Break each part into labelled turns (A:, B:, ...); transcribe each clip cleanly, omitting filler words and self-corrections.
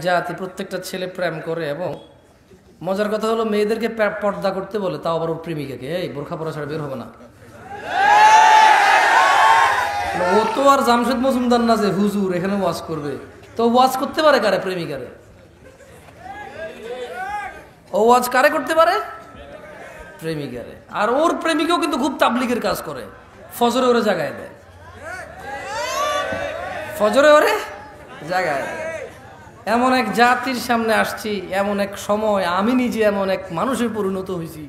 A: জাতি প্রত্যেকটা ছেলে প্রেম করে, এবং মজার কথা হলো মেয়েদেরকে পর্দা করতে বলে, তাও আবার ওর প্রেমিকাকে, এই বোরখা পরা ছাড়া বের হবে না। ও তো আর জামশেদ মজুমদার না যে হুজুর এখানে ওয়াজ করবে, তো ওয়াজ করতে পারে কারে? প্রেমিকারে। ও ওয়াজ কারে করতে পারে? প্রেমিকারে। আর ওর প্রেমিকাও কিন্তু খুব তাবলিগের কাজ করে, ফজরে ওরে জাগায় দেয়, ফজরে ওরে জাগায় দেয়। এমন এক জাতির সামনে আসছি, এমন এক সময় আমি নিজে এমন এক মানুষে পরিণত হয়েছি,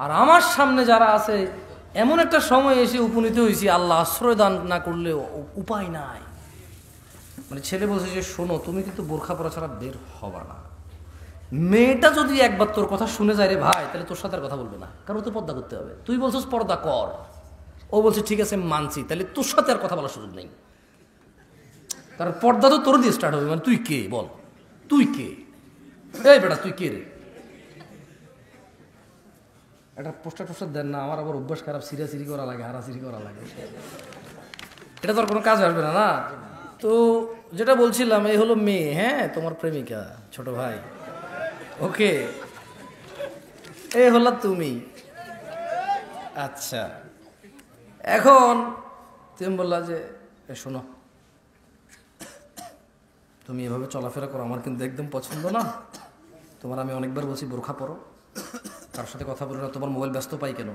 A: আর আমার সামনে যারা আছে এমন একটা সময় এসে উপনীত হয়েছি, আল্লাহ আশ্রয় দান না করলে উপায় নাই। মানে ছেলে বলছে যে শোনো, তুমি কিন্তু বোরখা পরা ছাড়া বের হবা না। মেয়েটা যদি একবার তোর কথা শুনে যায় রে ভাই, তাহলে তোর সাথে আর কথা বলবে না, কারণ তো পর্দা করতে হবে। তুই বলছিস পর্দা কর, ও বলছে ঠিক আছে মানছি, তাহলে তোর সাথে আর কথা বলার সুযোগ নেই, কারণ পর্দা তো তোর দিয়ে স্টার্ট হবে। মানে তুই কে বল, তুই কে? এই বেটা তুই কে রে? একটা পোস্টার টোস্টার দেন না, আমার আবার অভ্যাস খারাপ, সিরিয়াসিরি করা লাগে, হারাসিরি করা লাগে, এটা তোর কোনো কাজ আসবে না। না তো যেটা বলছিলাম, এই হলো মেয়ে, হ্যাঁ তোমার প্রেমিকা, ছোট ভাই, ওকে, এই হলো তুমি। আচ্ছা, এখন তুমি বললা যে শোনো, তুমি এভাবে চলাফেরা করো আমার কিন্তু একদম পছন্দ না। তোমার আমি অনেকবার বলছি বোরখা পরো, তার সাথে কথা বলো না, তোমার মোবাইল ব্যস্ত পাই কেন?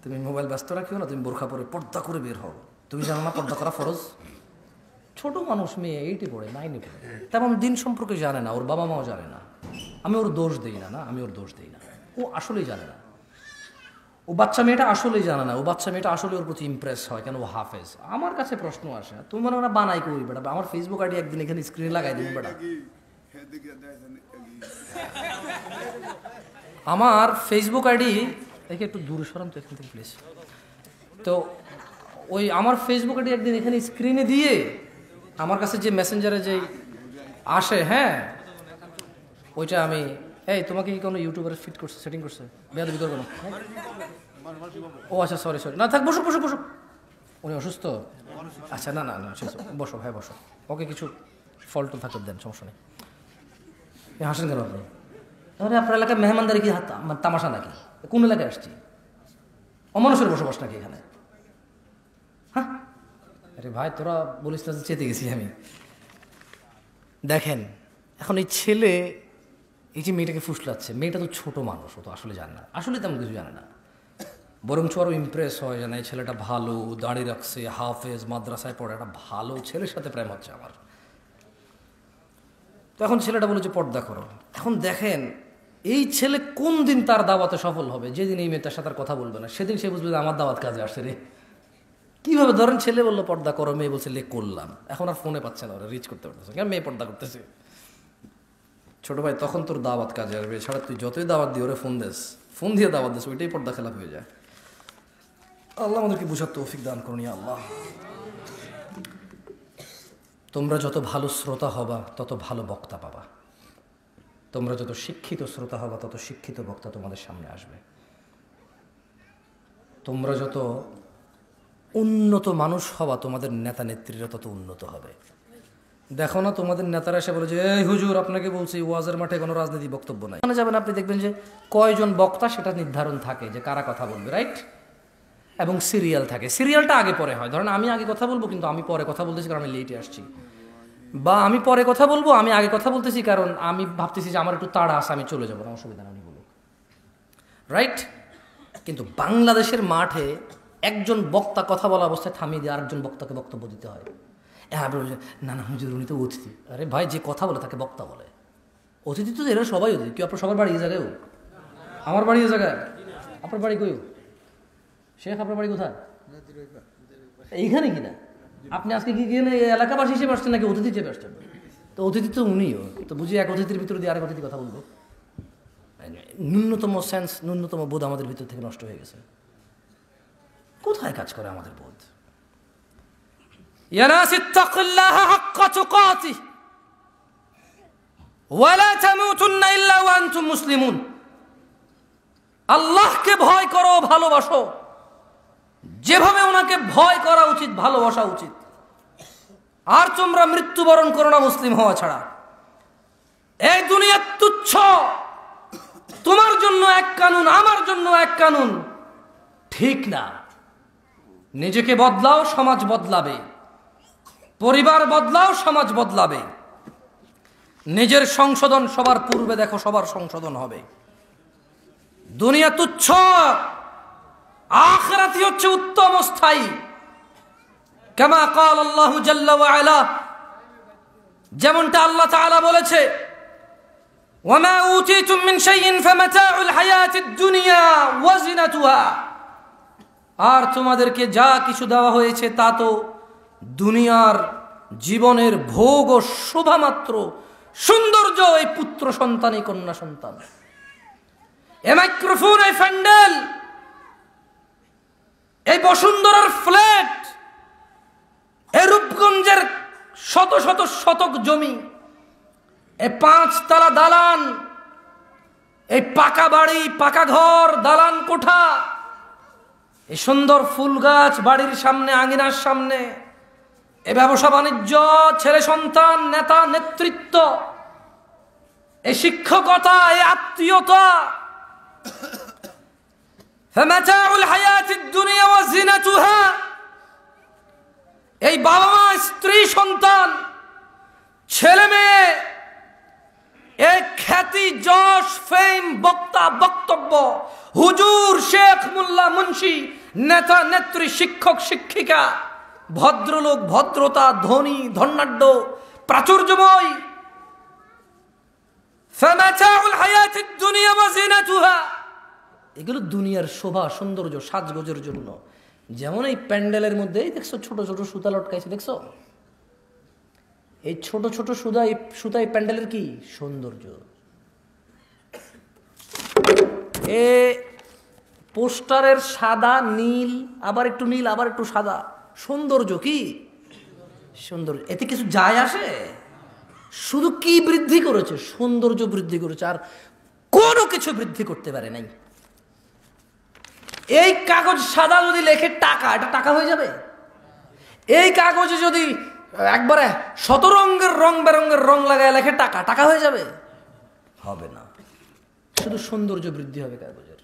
A: তুমি মোবাইল ব্যস্ত রাখিও না, তুমি বোরখা পরে পর্দা করে বের হও। তুমি জানো না পর্দা করা ফরজ? ছোট মানুষ, মেয়ে 8-এ পড়ে, 9-এ পড়ে, তেমন দিন সম্পর্কে জানে না, ওর বাবা মাও জানে না। আমি ওর দোষ দিই না, না আমি ওর দোষ দিই না, ও আসলেই জানে না। ও বাচ্চা মেয়েটা আসলেই জানে না, ও বাচ্চা মেয়েটা আসলে ওর প্রতি ইমপ্রেস হয় কেন, ও হাফেজ। আমার কাছে প্রশ্ন আসে, তুমি মনে ওরা বানাই করি বেটা, আমার ফেসবুক আইডি একদিন এখানে স্ক্রিনে লাগাই দিবি বেটা। আমার ফেসবুক আইডি দেখে একটু দূরে সরান তো এখান থেকে প্লিজ। তো ওই আমার ফেসবুক আইডি একদিন এখানে স্ক্রিনে দিয়ে আমার কাছে যে মেসেঞ্জারে যে আসে, হ্যাঁ ওইটা আমি, এই তোমাকে কি কোনো ইউটিউবারে ফিট করছে, সেটিং করছে? বেয়াদবি করবে না। ও আচ্ছা সরি সরি, না থাক, বসো বসো বসো। উনি অসুস্থ? আচ্ছা না না না, বসো ভাই বসো, ওকে কিছু ফলটল থাকতে দেন, সমস্যা নেই। হাসেন কেন আপনি? তাহলে আপনার এলাকায় মেহমানদারি কি তামাশা নাকি? কোন এলাকায় আসছি? অমানুষের বসবাস নাকি এখানে? হ্যাঁ আরে ভাই তোরা বলিস না চেতে গেছি আমি। দেখেন এখন এই ছেলে এই যে মেয়েটাকে ফুসলাচ্ছে, মেয়েটা তো ছোট মানুষ, ও তো আসলে জানে না, আসলে তেমন কিছু জানে না, বরঞ্চ আরও ইমপ্রেস হয় জানে এই ছেলেটা ভালো, দাড়ি রাখছে, হাফেজ, মাদ্রাসায় পড়ে, একটা ভালো ছেলের সাথে প্রেম হচ্ছে আমার। তো এখন ছেলেটা বলে যে পর্দা করো। এখন দেখেন এই ছেলে কোন দিন তার দাওয়াতে সফল হবে? যেদিন এই মেয়েটার সাথে কথা বলবে না, সেদিন সে বুঝবে যে আমার দাওয়াত কাজে আসছে রে। কীভাবে? ধরেন ছেলে বললো পর্দা করো, মেয়ে বলছে লে করলাম, এখন আর ফোনে পাচ্ছে না, ওরা রিচ করতে পারতেছে, কেন মেয়ে পর্দা করতেছে। ছোট ভাই তখন তোর দাওয়াত কাজে আসবে, এছাড়া তুই যতই দাওয়াত দিয়ে ওরে ফোন দিয়ে দাওয়াত দিস, ওইটাই পর্দা খেলাপ হয়ে যায়। আল্লাহ আমাদেরকে বুঝার তৌফিক দান করুন ইয়া আল্লাহ। তোমরা যত ভালো শ্রোতা হবা তত ভালো বক্তা পাবা, তোমরা যত শিক্ষিত শ্রোতা হবা তত শিক্ষিত বক্তা তোমাদের সামনে আসবে, তোমরা যত উন্নত মানুষ হবা তোমাদের নেতা নেত্রীরা তত উন্নত হবে। দেখো না তোমাদের নেতারা এসে বলে যে এই হুজুর আপনাকে বলছি ওয়াজের মাঠে কোনো রাজনীতি বক্তব্য নাই, ওখানে যাবেন আপনি দেখবেন যে কয়জন বক্তা সেটা নির্ধারণ থাকে যে কারা কথা বলবে, রাইট? এবং সিরিয়াল থাকে, সিরিয়ালটা আগে পরে হয়। ধরেন আমি আগে কথা বলবো কিন্তু আমি পরে কথা বলতেছি কারণ আমি লেটে আসছি, বা আমি পরে কথা বলবো আমি আগে কথা বলতেছি কারণ আমি ভাবতেছি যে আমার একটু তাড়া আছে, আমি চলে যাবো, অসুবিধা নেই বলুক, রাইট? কিন্তু বাংলাদেশের মাঠে একজন বক্তা কথা বলা অবস্থায় থামিয়ে দিয়ে আরেকজন বক্তাকে বক্তব্য দিতে হয়। হ্যাঁ না না হুজুর উনি তো অতিথি। আরে ভাই যে কথা বলে তাকে বক্তা বলে, অতিথি তো এরা সবাই অতিথি। কেউ আপনার সবার বাড়ি এই জায়গায়? আমার বাড়ি এই জায়গায়, আপনার বাড়ি কই? শেখ আপনার বাড়ি কোথায়? এইখানে কিনা? আপনি আজকে কি গেলে এলাকাবাসী হিসেবে আসছেন নাকি অতিথি হিসেবে আসছেন? তো অতিথি তো উনিও, তো বুঝি এক অতিথির ভিতরে দিয়ে আরেক অতিথি কথা বলবো? ন্যূনতম সেন্স, ন্যূনতম বোধ আমাদের ভিতর থেকে নষ্ট হয়ে গেছে। কোথায় কাজ করে আমাদের বোধ? ইয়া নাস ইত্তাকুল্লাহা হাক্কা তুকাতিহ ওয়া লা তামুতুন্না ইল্লা ওয়া আনতুম মুসলিমুন। আল্লাহকে ভয় করো, ভালোবাসো, যেভাবে ওনাকে ভয় করা উচিত ভালোবাসা উচিত, আর তোমরা মৃত্যুবরণ করো না মুসলিম হওয়া ছাড়া। এই দুনিয়া তুচ্ছ, তোমার জন্য এক কানুন, আমার জন্য এক কানুন, ঠিক না। নিজেকে বদলাও, সমাজ বদলাবে। পরিবার বদলাও, সমাজ বদলাবে। নিজের সংশোধন সবার পূর্বে দেখো, সবার সংশোধন হবে। দুনিয়া তুচ্ছ, আখিরাতই হচ্ছে উত্তম স্থায়ী। কামা ক্বাল আল্লাহু জাল্লা ওয়া আলা, যেমনটা আল্লাহ তাআলা বলেছে, ওয়ামা উতীতুম মিন শাইইন ফামাতাউল হায়াতিদ দুনিয়া ওয়া জিনাতুহা, আর তোমাদেরকে যা কিছু দেওয়া হয়েছে তা তো দুনিয়ার জীবনের ভোগ ও শোভা মাত্র, সৌন্দর্য এই পুত্র সন্তান, এই কন্যা সন্তান, এই মাইক্রোফোন, এই প্যান্ডেল, এই বসুন্ধরার ফ্ল্যাট, এই রূপগঞ্জের শত শত শতক জমি, এই 5 তলা দালান, এই পাকা বাড়ি, পাকা ঘর, দালান কোঠা, এই সুন্দর ফুল গাছ বাড়ির সামনে, আঙিনার সামনে, এই ব্যবসা বাণিজ্য, ছেলে সন্তান, নেতা নেতৃত্ব, এই শিক্ষকতা, এই আত্মীয়তা, ফামাতাউল হায়াতিদ দুনিয়া ওয়া জিনাতুহা, এই বাবা মা, স্ত্রী সন্তান, ছেলে মেয়ে, এই খ্যাতি, যশ, ফেম, বক্তা, বক্তব্য, হুজুর, শেখ, মোল্লা, মুন্সি, নেতা নেত্রী, শিক্ষক শিক্ষিকা, ভদ্রলোক, ভদ্রতা, ধনী, ধনাঢ্য, প্রাচুর্যময়, ফামাতাউল হায়াতিদ দুনিয়া ওয়া জিনাতুহা, এগুলো দুনিয়ার শোভা সৌন্দর্য সাজগোজের জন্য। যেমন এই প্যান্ডেলের মধ্যে দেখছো ছোট ছোট সুতা লটকাইছে, দেখছো? এই ছোট ছোট সুতা এই প্যান্ডেলের কি সৌন্দর্য। এ পোস্টারের সাদা নীল, আবার একটু নীল, আবার একটু সাদা, সৌন্দর্য কি সৌন্দর্য। এতে কিছু যায় আসে? শুধু কি বৃদ্ধি করেছে? সৌন্দর্য বৃদ্ধি করেছে, আর কোনো কিছু বৃদ্ধি করতে পারে নাই। এই কাগজ সাদা যদি লেখে টাকা, এটা টাকা হয়ে যাবে? এই কাগজে যদি একবারে 100 রঙের রং বেরঙের রং লাগায় লেখে টাকা, টাকা হয়ে যাবে? হবে না। শুধু সৌন্দর্য বৃদ্ধি হবে কাগজের।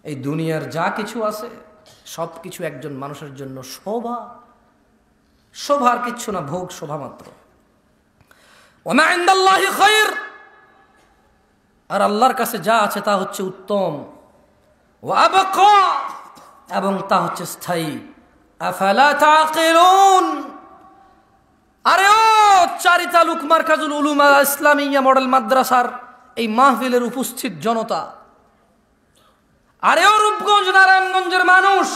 A: এই দুনিয়ার যা কিছু আছে সব কিছু একজন মানুষের জন্য শোভা, শোভার কিচ্ছু না, ভোগ শোভা মাত্র। ওমা ইনদাল্লাহি খায়র, আর আল্লাহর কাছে যা আছে তা হচ্ছে উত্তম। ওয়া আবকা, এবং তা হচ্ছে স্থায়ী। আফালা তাকিলুন, আরে ও চারিতা লুক মারকাজুল উলুম আল ইসলামিয়া মডেল মাদ্রাসার এই মাহফিলের উপস্থিত জনতা, আরে ও রূপগঞ্জ নারায়ণগঞ্জের মানুষ,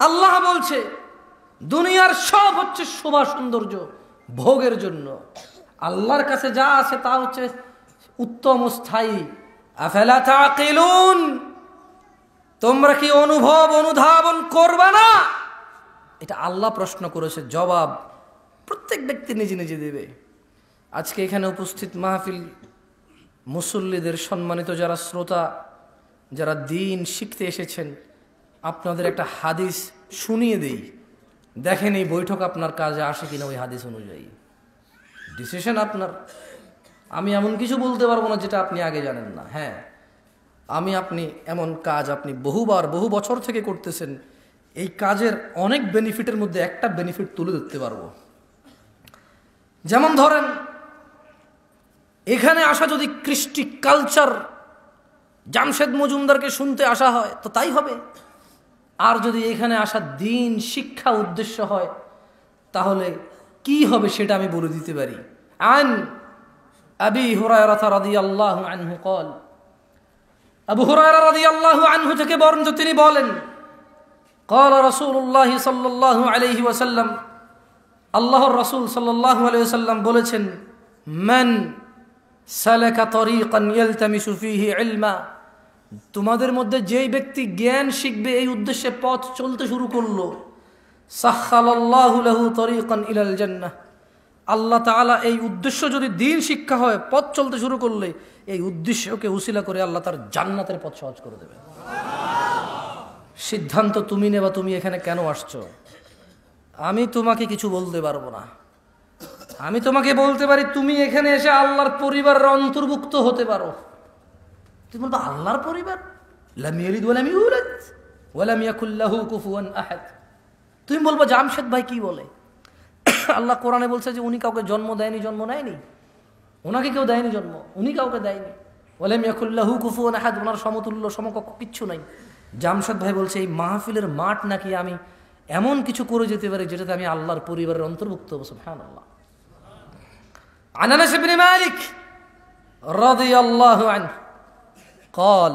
A: আল্লাহ বলছে দুনিয়ার সব হচ্ছে শোভা সৌন্দর্য ভোগের জন্য, আল্লাহর কাছে যা আছে তা হচ্ছে উত্তম ও স্থায়ী। আফালা তাকিলুন, তোমরা কি অনুধাবন করবা না? এটা আল্লাহ প্রশ্ন করেছে, জবাব প্রত্যেক ব্যক্তি নিজে নিজে দেবে। আজকে এখানে উপস্থিত মাহফিল মুসল্লিদের, সম্মানিত যারা শ্রোতা, যারা দিন শিখতে এসেছেন, আপনাদের একটা হাদিস শুনিয়ে দেই, দেখেন এই বৈঠক আপনার কাজে আসে কিনা ওই হাদিস অনুযায়ী। ডিসিশন আপনার। আমি এমন কিছু বলতে পারবো না যেটা আপনি আগে জানেন না। হ্যাঁ, আপনি এমন কাজ আপনি বহুবার বহু বছর থেকে করতেছেন, এই কাজের অনেক বেনিফিটের মধ্যে একটা বেনিফিট তুলে ধরতে পারবো। যেমন ধরেন, এখানে আসা যদি কৃষ্টি কালচার জামশেদ মজুমদারকে শুনতে আসা হয় তো তাই হবে, আর যদি এখানে আসা দিন শিক্ষা উদ্দেশ্য হয় তাহলে কি হবে সেটা আমি বলে দিতে পারি। আন আবি হুরায়রা রাদিয়াল্লাহু আনহু قال, আবু হুরায়রা রাদিয়াল্লাহু আনহু থেকে বর্ণিত, তিনি বলেন, قال রাসূলুল্লাহ সাল্লাল্লাহু আলাইহি ওয়াসাল্লাম, আল্লাহর রাসূল সাল্লাল্লাহু আলাইহি ওয়াসাল্লাম বলেছেন, মান সালাকা তরিকান ইয়ালতামিসু ফীহি ইলমা, তোমাদের মধ্যে যেই ব্যক্তি জ্ঞান শিখবে এই উদ্দেশ্যে পথ চলতে শুরু করলো, সাখালাল্লাহু লাহু তরিকান ইলাল জান্নাহ, আল্লাহ তাআলা এই উদ্দেশ্য যদি দিন শিক্ষা হয়, পথ চলতে শুরু করলে এই উদ্দেশ্যকে উসিলা করে আল্লাহ তার জান্নাতের পথ সহজ করে দেবে। সিদ্ধান্ত তুমি নেবা, তুমি এখানে কেন আসছো। আমি তোমাকে কিছু বলতে পারবো না। আমি তোমাকে বলতে পারি তুমি এখানে এসে আল্লাহর পরিবারের অন্তর্ভুক্ত হতে পারো। তুমি বলবো আল্লাহর পরিবার, লাম ইয়ালিদ ওয়া লাম ইউলাদ ওয়া লাম ইয়াকুল লাহু কুফুয়ান আহাদ। তুমি বলবো জামশেদ ভাই কি বলে? আল্লাহ কোরআনে বলছে যে উনি কাউকে জন্ম দেয়নি, জন্ম নেয়নি, ওনাকে কেউ দেয়নি জন্ম, উনি কাউকে দেয়নি। ওয়া লাম ইয়াকুল লাহু কুফুয়ান আহাদ, ওনার সমতুল্য সমকক্ষ কিচ্ছু নাই। জামশেদ ভাই বলছে এই মাহফিলের মাঠ নাকি আমি এমন কিছু করে যেতে পারি যেটাতে আমি আল্লাহর পরিবারের অন্তর্ভুক্ত হব। সুবহানাল্লাহ। عن انس بن مالك رضي الله عنه قال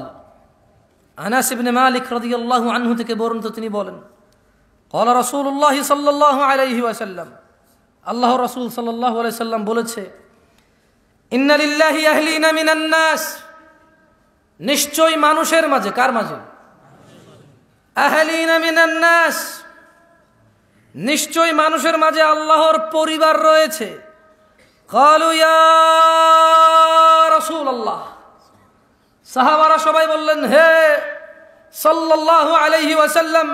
A: انس بن مالك رضي الله عنه থেকে বর্ণিত তিনি বলেন قال رسول الله صلى الله عليه وسلم, আল্লাহ রাসূল সাল্লাল্লাহু আলাইহি সাল্লাম বলেছে إن لله أهلين من الناس, নিশ্চয় মানুষের মাঝে, কার মাঝে? أهلين من الناس, নিশ্চয় মানুষের মাঝে আল্লাহর পরিবার রয়েছে। কালু ইয়া রাসূলুল্লাহ, সাহাবারা সবাই বললেন হে সাল্লাল্লাহু আলাইহি ওয়াসাল্লাম,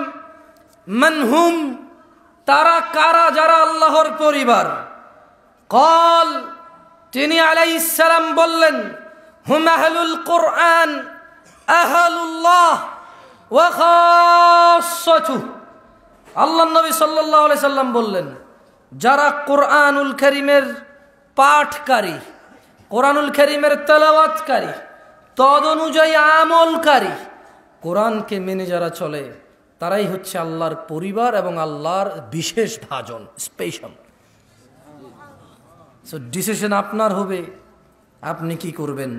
A: মান হুম, তারা কারা যারা আল্লাহর পরিবার? কাল, তিনি আলাইহিস সালাম বললেন হুম আহলুল কুরআন আহলুল্লাহ ওয়া খাসসাতুহু। আল্লাহর নবী সাল্লাল্লাহু আলাইহি সাল্লাম বললেন যারা কোরআনুল কারীমের পাঠকারী, কোরআনুল কারীমের তেলাওয়াতকারী, তদ অনুযায়ী আমলকারী, কোরআনকে মেনে যারা চলে তারাই হচ্ছে আল্লাহর পরিবার এবং আল্লাহর বিশেষ ভাজন, স্পেশাল। সো ডিসিশন আপনার হবে, আপনি কি করবেন।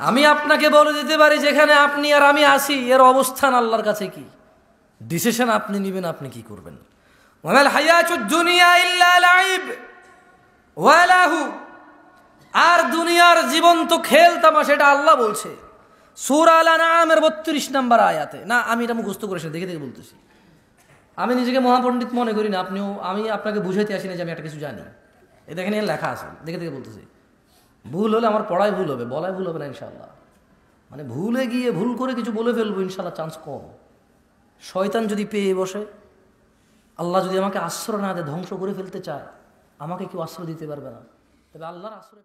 A: আমি আপনাকে বলে দিতে পারি যেখানে আপনি আর আমি আসি এর অবস্থান আল্লাহর কাছে কি, ডিসিশন আপনি নেবেন, আপনি কি করবেন। ওয়ামাল হায়াতুদ দুনিয়া ইল্লা লাইব ওয়া লাহু, আর দুনিয়ার জীবন তো খেল তামাশা, এটা আল্লাহ বলছে সূরা আল-আনআমের 32 নম্বর আয়াতে। না আমি এটা মুখস্থ করেছি, দেখে দেখে বলতেছি। আমি নিজেকে মহাপণ্ডিত মনে করি না, আপনিও, আমি আপনাকে বুঝাইতে আসি না যে আমি একটা কিছু জানি। এই দেখেন এখানে লেখা আছে, দেখে দেখে বলতেছি। ভুল হলে আমার পড়াই ভুল হবে, বলাই ভুল হবে না ইনশাআল্লাহ। মানে ভুলে গিয়ে ভুল করে কিছু বলে ফেলবো ইনশাআল্লাহ, চান্স কম। শয়তান যদি পেয়ে বসে, আল্লাহ যদি আমাকে আশ্রয় না দেয়, ধ্বংস করে ফেলতে চায়, আমাকে কেউ আশ্রয় দিতে পারবে না। তবে আল্লাহর আশ্রয়